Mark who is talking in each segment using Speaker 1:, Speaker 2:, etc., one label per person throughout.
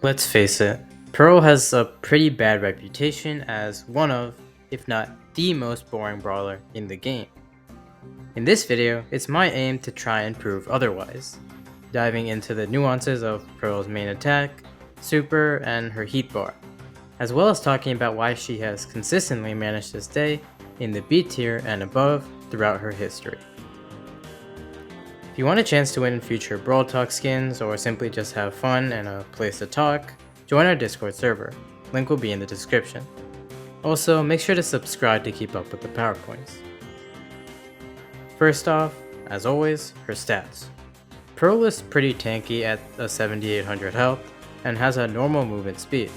Speaker 1: Let's face it, Pearl has a pretty bad reputation as one of, if not the most boring brawler in the game. In this video, it's my aim to try and prove otherwise, diving into the nuances of Pearl's main attack, super, and her heat bar, as well as talking about why she has consistently managed to stay in the B tier and above throughout her history. If you want a chance to win future Brawl Talk skins or simply just have fun and a place to talk, join our Discord server, link will be in the description. Also, make sure to subscribe to keep up with the PowerPoints. First off, as always, her stats. Pearl is pretty tanky at a 7800 health and has a normal movement speed.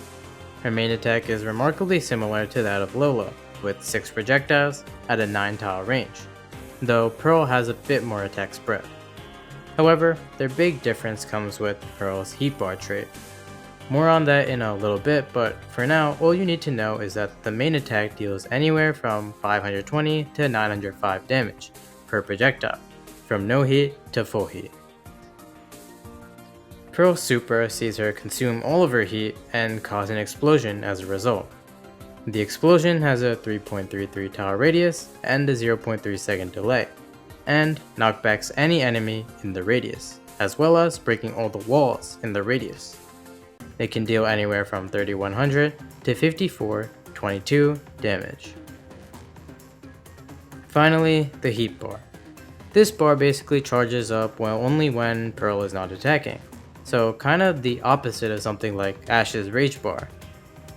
Speaker 1: Her main attack is remarkably similar to that of Lola, with 6 projectiles at a 9 tile range, though Pearl has a bit more attack spread. However, their big difference comes with Pearl's heat bar trait. More on that in a little bit, but for now, all you need to know is that the main attack deals anywhere from 520 to 905 damage per projectile, from no heat to full heat. Pearl's super sees her consume all of her heat and cause an explosion as a result. The explosion has a 3.33 tile radius and a 0.3 second delay, and knockbacks any enemy in the radius, as well as breaking all the walls in the radius. It can deal anywhere from 3100 to 5422 damage. Finally, the heat bar. This bar basically charges up only when Pearl is not attacking, so kind of the opposite of something like Ash's rage bar.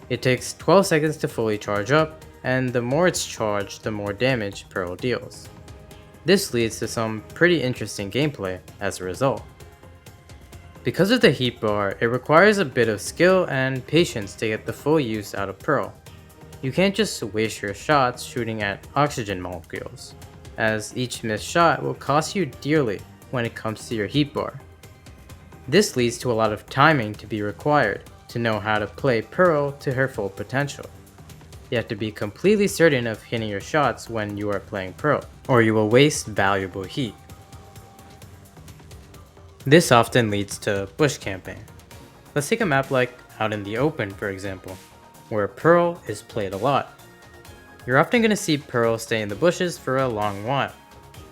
Speaker 1: It takes 12 seconds to fully charge up, and the more it's charged, the more damage Pearl deals. This leads to some pretty interesting gameplay as a result. Because of the heat bar, it requires a bit of skill and patience to get the full use out of Pearl. You can't just waste your shots shooting at oxygen molecules, as each missed shot will cost you dearly when it comes to your heat bar. This leads to a lot of timing to be required to know how to play Pearl to her full potential. You have to be completely certain of hitting your shots when you are playing Pearl, or you will waste valuable heat. This often leads to bush camping. Let's take a map like out in the open, for example, where Pearl is played a lot. You're often going to see Pearl stay in the bushes for a long while.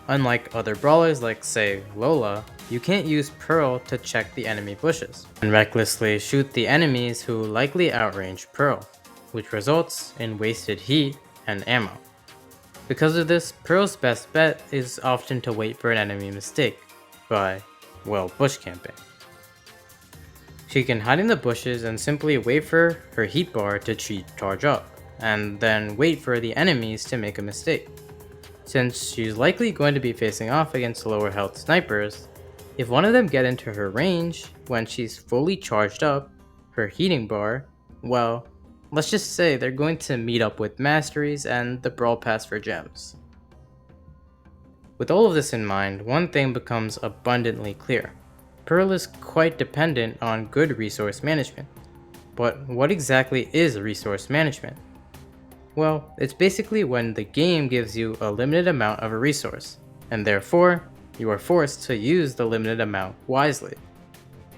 Speaker 1: Unlike other brawlers like, say, Lola, you can't use Pearl to check the enemy bushes and recklessly shoot the enemies who likely outrange Pearl, which results in wasted heat and ammo. Because of this, Pearl's best bet is often to wait for an enemy mistake by, bush camping. She can hide in the bushes and simply wait for her heat bar to charge up, and then wait for the enemies to make a mistake. Since she's likely going to be facing off against lower health snipers, if one of them get into her range when she's fully charged up, her heating bar, let's just say they're going to meet up with masteries and the brawl pass for gems. With all of this in mind, one thing becomes abundantly clear. Pearl is quite dependent on good resource management. But what exactly is resource management? Well, it's basically when the game gives you a limited amount of a resource, and therefore, you are forced to use the limited amount wisely.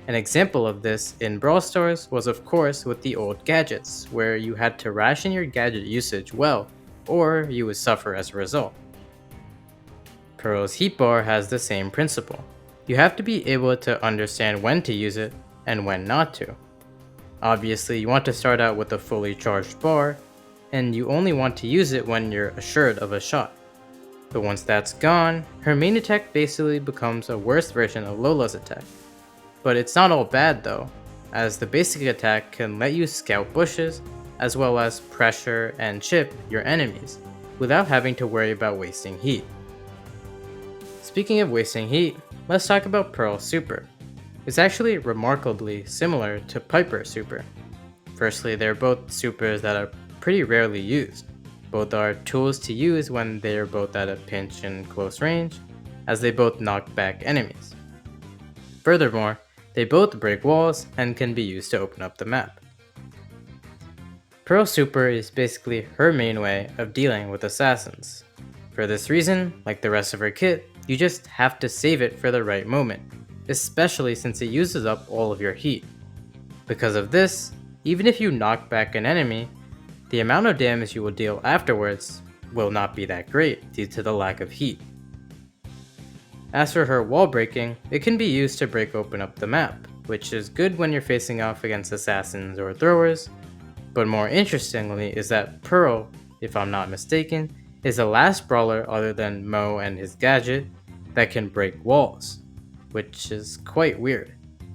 Speaker 1: An example of this in Brawl Stars was of course with the old gadgets, where you had to ration your gadget usage well, or you would suffer as a result. Pearl's heat bar has the same principle. You have to be able to understand when to use it and when not to. Obviously, you want to start out with a fully charged bar, and you only want to use it when you're assured of a shot. But once that's gone, her main attack basically becomes a worse version of Lola's attack. But it's not all bad though, as the basic attack can let you scout bushes, as well as pressure and chip your enemies, without having to worry about wasting heat. Speaking of wasting heat, let's talk about Pearl's super. It's actually remarkably similar to Piper's super. Firstly, they're both supers that are pretty rarely used. Both are tools to use when they're both at a pinch and close range, as they both knock back enemies. Furthermore, they both break walls and can be used to open up the map. Pearl's super is basically her main way of dealing with assassins. For this reason, like the rest of her kit, you just have to save it for the right moment, especially since it uses up all of your heat. Because of this, even if you knock back an enemy, the amount of damage you will deal afterwards will not be that great due to the lack of heat. As for her wall breaking, it can be used to break open up the map, which is good when you're facing off against assassins or throwers, but more interestingly is that Pearl, if I'm not mistaken, is the last brawler other than Mo and his gadget that can break walls, which is quite weird.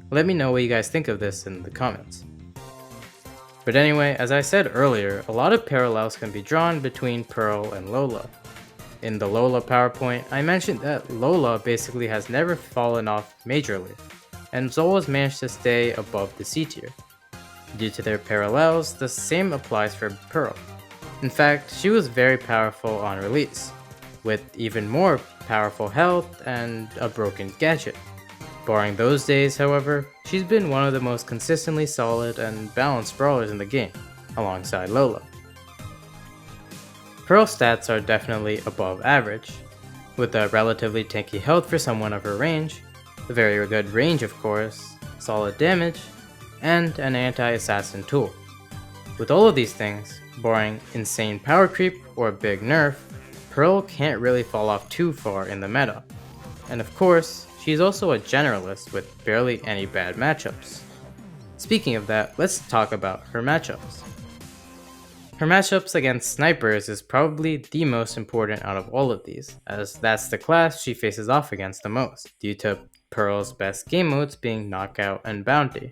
Speaker 1: Let me know what you guys think of this in the comments. But anyway, as I said earlier, a lot of parallels can be drawn between Pearl and Lola. In the Lola PowerPoint, I mentioned that Lola basically has never fallen off majorly, and has always managed to stay above the C tier. Due to their parallels, the same applies for Pearl. In fact, she was very powerful on release, with even more powerful health and a broken gadget. Barring those days, however, she's been one of the most consistently solid and balanced brawlers in the game, alongside Lola. Pearl's stats are definitely above average, with a relatively tanky health for someone of her range, a very good range of course, solid damage, and an anti-assassin tool. With all of these things, barring insane power creep or big nerf, Pearl can't really fall off too far in the meta. And of course, she's also a generalist with barely any bad matchups. Speaking of that, let's talk about her matchups. Her matchups against snipers is probably the most important out of all of these, as that's the class she faces off against the most, due to Pearl's best game modes being Knockout and Bounty.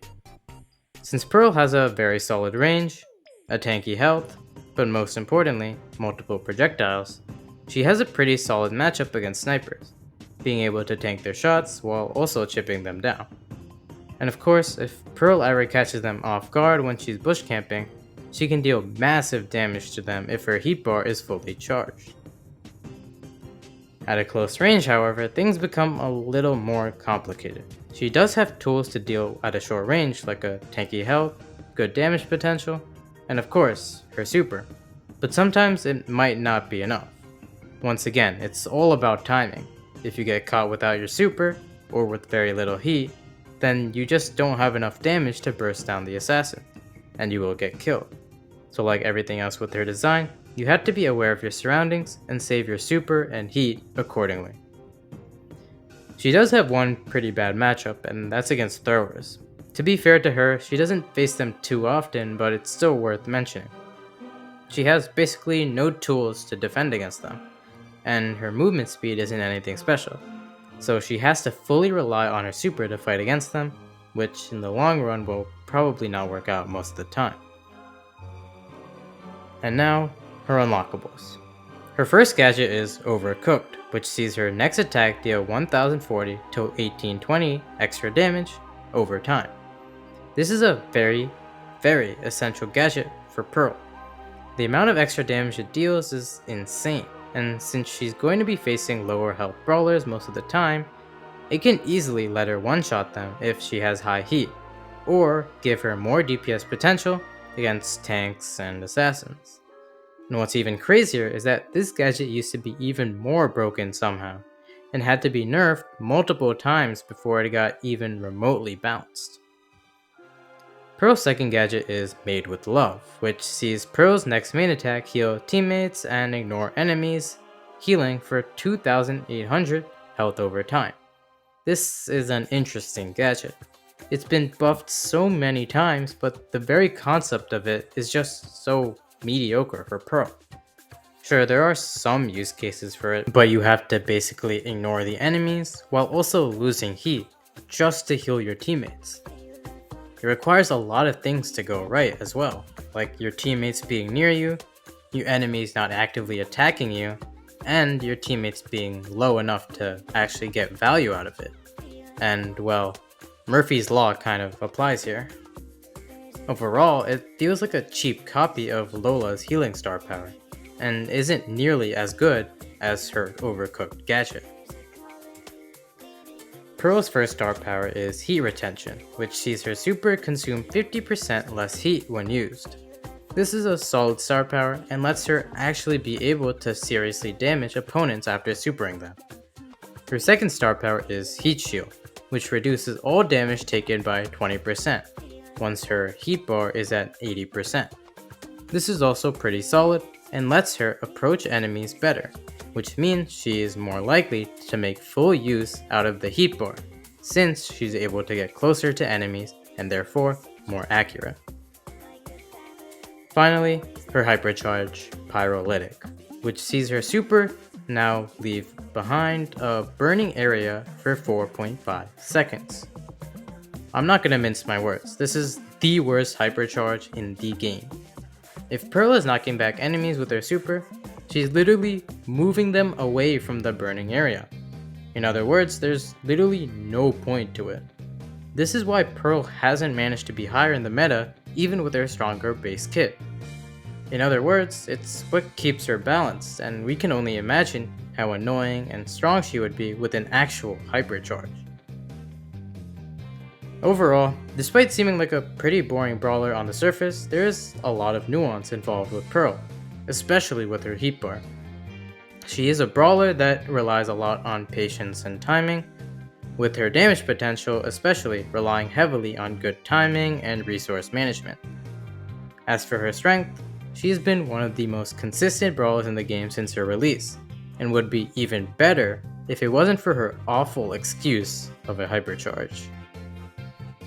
Speaker 1: Since Pearl has a very solid range, a tanky health, but most importantly, multiple projectiles, she has a pretty solid matchup against snipers, being able to tank their shots while also chipping them down. And of course, if Pearl ever catches them off guard when she's bush camping, she can deal massive damage to them if her heat bar is fully charged. At a close range, however, things become a little more complicated. She does have tools to deal at a short range like a tanky health, good damage potential, and of course, her super. But sometimes it might not be enough. Once again, it's all about timing. If you get caught without your super, or with very little heat, then you just don't have enough damage to burst down the assassin, and you will get killed. So like everything else with her design, you have to be aware of your surroundings and save your super and heat accordingly. She does have one pretty bad matchup, and that's against throwers. To be fair to her, she doesn't face them too often, but it's still worth mentioning. She has basically no tools to defend against them, and her movement speed isn't anything special, so she has to fully rely on her super to fight against them, which in the long run will probably not work out most of the time. And now, her unlockables. Her first gadget is Overcooked, which sees her next attack deal 1040 to 1820 extra damage over time. This is a very essential gadget for Pearl. The amount of extra damage it deals is insane, and since she's going to be facing lower health brawlers most of the time, it can easily let her one-shot them if she has high heat, or give her more DPS potential against tanks and assassins. And what's even crazier is that this gadget used to be even more broken somehow, and had to be nerfed multiple times before it got even remotely balanced. Pearl's second gadget is Made with Love, which sees Pearl's next main attack heal teammates and ignore enemies, healing for 2800 health over time. This is an interesting gadget. It's been buffed so many times, but the very concept of it is just so mediocre for Pearl. Sure, there are some use cases for it, but you have to basically ignore the enemies while also losing heat just to heal your teammates. It requires a lot of things to go right as well, like your teammates being near you, your enemies not actively attacking you, and your teammates being low enough to actually get value out of it. And well, Murphy's Law kind of applies here. Overall, it feels like a cheap copy of Lola's healing star power, and isn't nearly as good as her Overcooked gadget. Pearl's first star power is Heat Retention, which sees her super consume 50% less heat when used. This is a solid star power and lets her actually be able to seriously damage opponents after supering them. Her second star power is Heat Shield, which reduces all damage taken by 20%. once her heat bar is at 80%. This is also pretty solid and lets her approach enemies better, which means she is more likely to make full use out of the heat bar, since she's able to get closer to enemies and therefore more accurate. Finally, her Hypercharge Pyrolytic, which sees her super now leave behind a burning area for 4.5 seconds. I'm not gonna mince my words, this is the worst Hypercharge in the game. If Pearl is knocking back enemies with her super, she's literally moving them away from the burning area. In other words, there's literally no point to it. This is why Pearl hasn't managed to be higher in the meta even with her stronger base kit. In other words, it's what keeps her balanced, and we can only imagine how annoying and strong she would be with an actual Hypercharge. Overall, despite seeming like a pretty boring brawler on the surface, there is a lot of nuance involved with Pearl, especially with her heat bar. She is a brawler that relies a lot on patience and timing, with her damage potential especially relying heavily on good timing and resource management. As for her strength, she has been one of the most consistent brawlers in the game since her release, and would be even better if it wasn't for her awful excuse of a Hypercharge.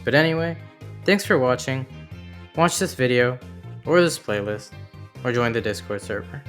Speaker 1: But anyway, thanks for watching. Watch this video, or this playlist, or join the Discord server.